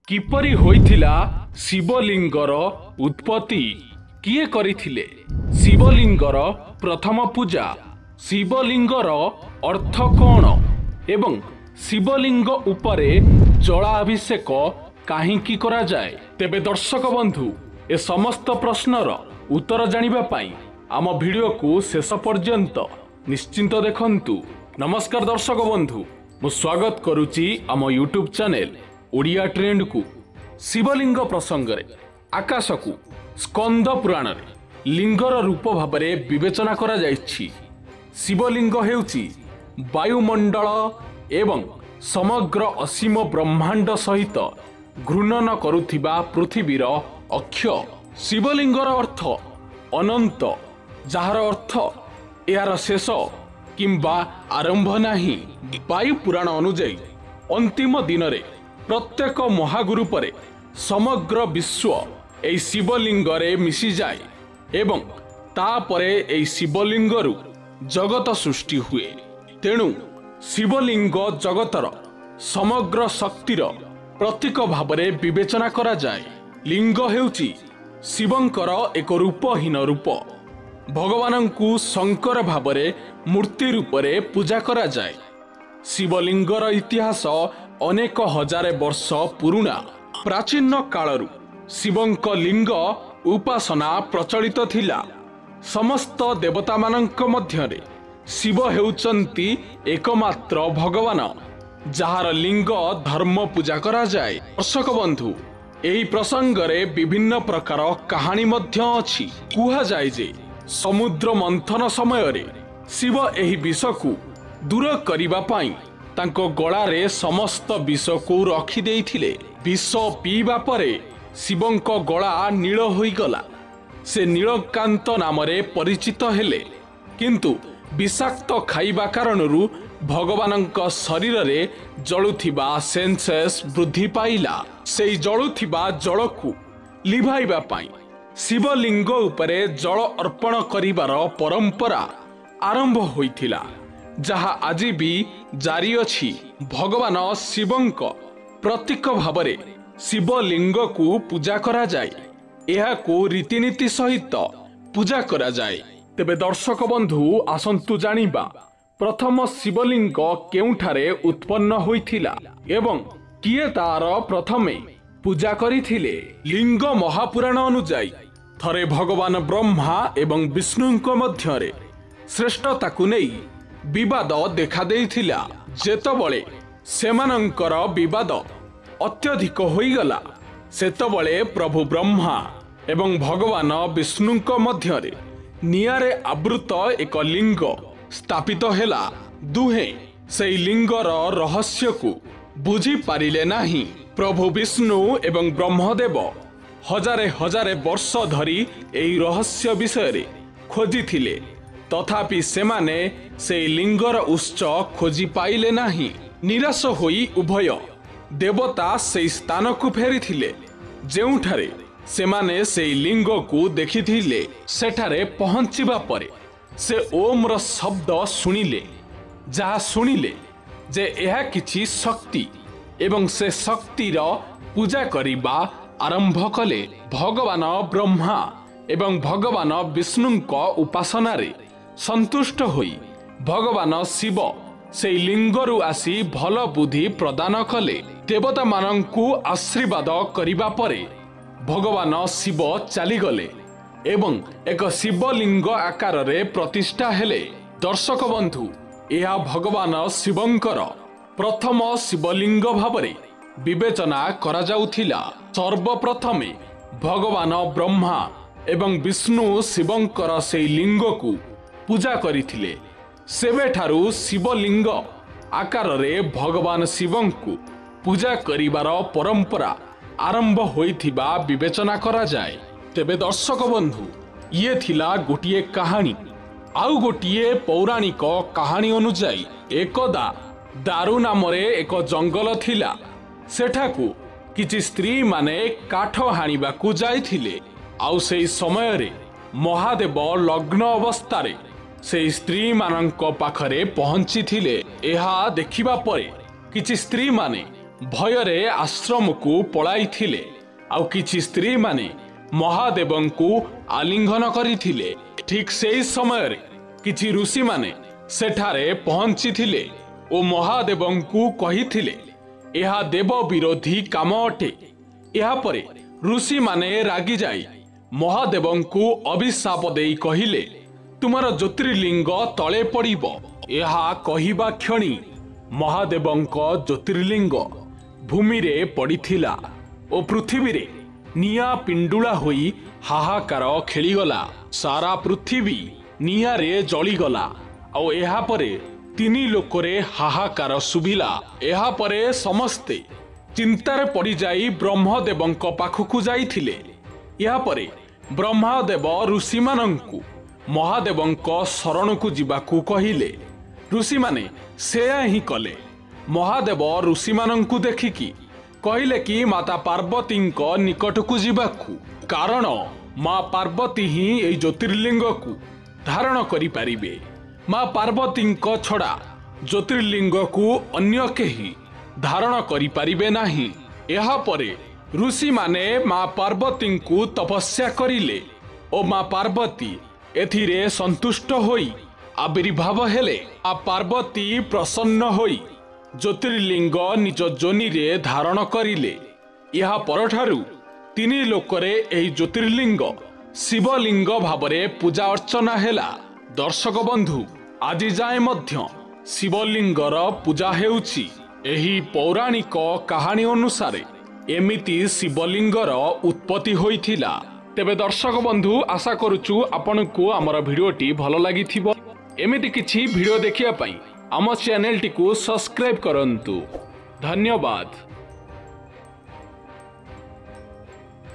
किपरि होइथिला शिवलिंगर उत्पत्ति किए करिथिले शिवलिंगर प्रथम पूजा शिवलिंगर अर्थ कौन एवं शिवलिंग उपरे जलाभिषेक काहींकी करा जाए। तेबे दर्शक बंधु ए समस्त प्रश्नर उत्तर जानिबा पाई आम वीडियो को शेष पर्यंत निश्चिंत देखंतु। नमस्कार दर्शक बंधु, मु स्वागत करुची आम यूट्यूब चैनल ओडिया ट्रेंड को। शिवलिंग प्रसंग रे आकाश को स्कंद पुराण रे लिंगर रूप भाव में विवेचना करा जाइछि। शिवलिंग हेउची वायुमंडल एवं समग्र असीम ब्रह्मांड सहित घूर्णन करुथिबा पृथ्वीर अक्ष। शिवलिंगर अर्थ अनंत, जार अर्थ यार शेष किंबा आरंभ नाही। वायु पुराण अनुଯାयी अंतिम दिन रे प्रत्येक महागुरु परे समग्र विश्व एई शिवलिंग रे मिसी जाए एवं तापरे एई शिवलिंगरु जगत सृष्टि हुए। तेणु शिवलिंग जगतर समग्र शक्तिर प्रतीक भावरे विवेचना करा जाए। लिंग हेउची शिवंकर एक रूपहीन रूप। भगवानंकु शंकर भावरे मूर्ति रूपरे पूजा करा जाए। शिवलिंगर इतिहास अनेक हजार वर्ष पुरुणा। प्राचीन कालरू शिवंक लिंग उपासना प्रचलित थिला। समस्त देवता मानंक मध्यरे शिव हेउचंती एकमात्र भगवान जार लिंग धर्म पूजा करा जाए। दर्शक बंधु, एही प्रसंग रे विभिन्न प्रकार कहानी मध्य अछि। कुहा जाए जे समुद्र मंथन समय रे शिव एही विष को दूर करिबा पाई तांको गଳାରେ समस्त विष को रखी देइथिले। विष पीबा परे शिवंक गଳା नील होइगला। से नीलकांत नाम रे परिचित हेले। किंतु विषाक्त खाइबा कारणरू भगवानंक शरीर रे जळुथिबा सेंसेस वृद्धि पाइला। सेई जळुथिबा जळ को लिभाइबा पाई शिवलिंग उपरे जल अर्पण करिबार परंपरा आरंभ होइथिला, जहा आज भी जारी अछि। भगवान शिवंक प्रतीक भावरे शिवलिंग को पूजा करा जाए। यह को रीतिनीति सहित पूजा करा जाए। तेबे दर्शक बंधु, आसंतु जानिबा प्रथम शिवलिंग केउठारे उत्पन्न होइथिला एवं किए तार प्रथमे पूजा करिथिले। लिंग महापुराण अनुଯାयी थरे भगवान ब्रह्मा एवं विष्णुंक मध्यरे श्रेष्ठता को नहीं विवाद देखा देइथिला। जेतबळे सेमानंकर विवाद अत्यधिक होइगला, सेतबळे प्रभु ब्रह्मा एवं भगवान विष्णुंक मध्यरे नियारे आवृत एक लिंग स्थापित हेला। दुहे सेई लिंगर रहस्य को बुझी पारिले नाही। प्रभु विष्णु एवं ब्रह्मदेव हजारे हजारे वर्ष धरी एई रहस्य विषय रे खोजिथिले, तथापि सेमाने से लिंगर उच्च खोजी पाइले नाही। निराश होई उभय देवता से स्थान को फेरिथिले जेउठारे सेमाने से लिंग को देखिथिले। सेठारे पहुंचिबा परे से ओम र शब्द सुनिले, जहा सुनिले जे यह किछि शक्ति एवं से शक्तिर पूजा करिबा आरंभ कले। भगवान ब्रह्मा एवं भगवान विष्णुंक उपासना रे संतुष्ट होई भगवान शिव से लिंगरु आसी भल बुद्धि प्रदान कले। देवता मानंकु आशीर्वाद करिबा परे भगवान शिव चली गले एवं एक शिवलिंग आकार रे प्रतिष्ठा हेले। दर्शक बंधु, यह भगवान शिवंकर प्रथम शिवलिंग भावरे विवेचना करा जाउथिला। सर्वप्रथमे भगवान ब्रह्मा एवं विष्णु शिवंकर से लिंग को पूजा करिथिले। सेबेठारु शिवलिंग आकार रे भगवान शिवं को पूजा करिबार परंपरा आरंभ होइथिबा विवेचना करा जाए। तेबे दर्शक बंधु, ये थिला गोटिए कहानी। आउ गोटिए पौराणिक कहानी अनुଯାयी एकदा दारू नामरे एक जंगल थिला। सेठाकू किछि स्त्री माने काठ हाणिबाकू जाइथिले। आउ सेई समय रे महादेव लग्न अवस्था से स्त्री मानंक पाखरे पहुंची थिले। एहा देखिबा परे किछि स्त्री माने ଭୟରେ ଆଶ୍ରମକୁ ପଳାଇଥିଲେ ଆଉ କିଛି ସ୍ତ୍ରୀ ମାନେ ମହାଦେବଙ୍କୁ ଆଲିଙ୍ଗନ କରିଥିଲେ। ଠିକ୍ ସେହି ସମୟରେ କିଛି ଋଷିମାନେ ସେଠାରେ ପହଞ୍ଚିଥିଲେ ଓ ମହାଦେବଙ୍କୁ କହିଥିଲେ ଏହା ଦେବ ବିରୋଧୀ କାମ ଅଟେ। ଏହାପରେ ଋଷିମାନେ ରାଗିଯାଇ ମହାଦେବଙ୍କୁ ଅଭିଶାପ ଦେଇ କହିଲେ ତୁମର ଜ୍ୟୋତିର୍ଲିଙ୍ଗ ତଳେ ପଡ଼ିବ। ଏହା କହିବା କ୍ଷଣି ମହାଦେବଙ୍କ ଜ୍ୟୋତିର୍ଲିଙ୍ଗ ଭୂମିରେ ପଡ଼ିଥିଲା ଓ ପୃଥିବୀରେ ନିଆଁ ପିଣ୍ଡୁଳା ହୋଇ ହାହାକାର ଖେଳିଗଲା। ସାରା ପୃଥିବୀ ନିଆଁରେ ଜଳିଗଲା ଆଉ ଏହାପରେ ତିନି ଲୋକରେ ହାହାକାର ଶୁଭିଲା। ଏହାପରେ ସମସ୍ତେ ଚିନ୍ତାରେ ପଡ଼ିଯାଇ ବ୍ରହ୍ମଦେବଙ୍କ ପାଖକୁ ଯାଇଥିଲେ। ଏହାପରେ ବ୍ରହ୍ମଦେବ ଋଷିମାନଙ୍କୁ ମହାଦେବଙ୍କ ଶରଣକୁ ଯିବାକୁ କହିଲେ। ଋଷିମାନେ ସେୟା ହିଁ କଲେ। ମହାଦେବ ଋଷିମାନଙ୍କୁ ଦେଖିକି କହିଲେ କି ମାତା ପାର୍ବତୀଙ୍କ ନିକଟକୁ ଯିବାକୁ, କାରଣ ମା ପାର୍ବତୀ ହିଁ ଏହି ଜ୍ୟୋତିର୍ଲିଙ୍ଗକୁ ଧାରଣ କରିପାରିବେ। ମା ପାର୍ବତୀଙ୍କ ଛଡ଼ା ଜ୍ୟୋତିର୍ଲିଙ୍ଗକୁ ଅନ୍ୟ କେହି ଧାରଣ କରିପାରିବେ ନାହିଁ। ଏହାପରେ ଋଷିମାନେ ମା ପାର୍ବତୀଙ୍କୁ ତପସ୍ୟା କରିଲେ ଓ ମା ପାର୍ବତୀ ଏଥିରେ ସନ୍ତୁଷ୍ଟ ହୋଇ ଆବିର୍ଭାବ ହେଲେ। ମା ପାର୍ବତୀ ପ୍ରସନ୍ନ ହୋଇ ଜ୍ୟୋତିର୍ଲିଙ୍ଗ ନିଜ ଯୋନିରେ ଧାରଣ କରିଲେ। ଏହା ପରଠାରୁ ତିନି ଲୋକରେ ଏହି ଜ୍ୟୋତିର୍ଲିଙ୍ଗ ଶିବଲିଙ୍ଗ ଭାବରେ ପୂଜା ଅର୍ଚ୍ଚନା ହେଲା। ଦର୍ଶକ ବନ୍ଧୁ, ଆଜି ଯାଏ ମଧ୍ୟ ଶିବଲିଙ୍ଗର ପୂଜା ହେଉଛି। ଏହି ପୌରାଣିକ କାହାଣୀ ଅନୁସାରେ ଏମିତି ଶିବଲିଙ୍ଗର ଉତ୍ପତ୍ତି ହୋଇଥିଲା। ତେବେ ଦର୍ଶକ ବନ୍ଧୁ, ଆଶା କରୁଛୁ ଆପଣଙ୍କୁ ଆମର ଭିଡ଼ିଓଟି ଭଲ ଲାଗିଥିବ। ଏମିତି କିଛି ଭିଡ଼ିଓ ଦେଖିବା ପାଇଁ ଆମ ଚ୍ୟାନେଲଟିକୁ ସବସ୍କ୍ରାଇବ୍ କରନ୍ତୁ। ଧନ୍ୟବାଦ।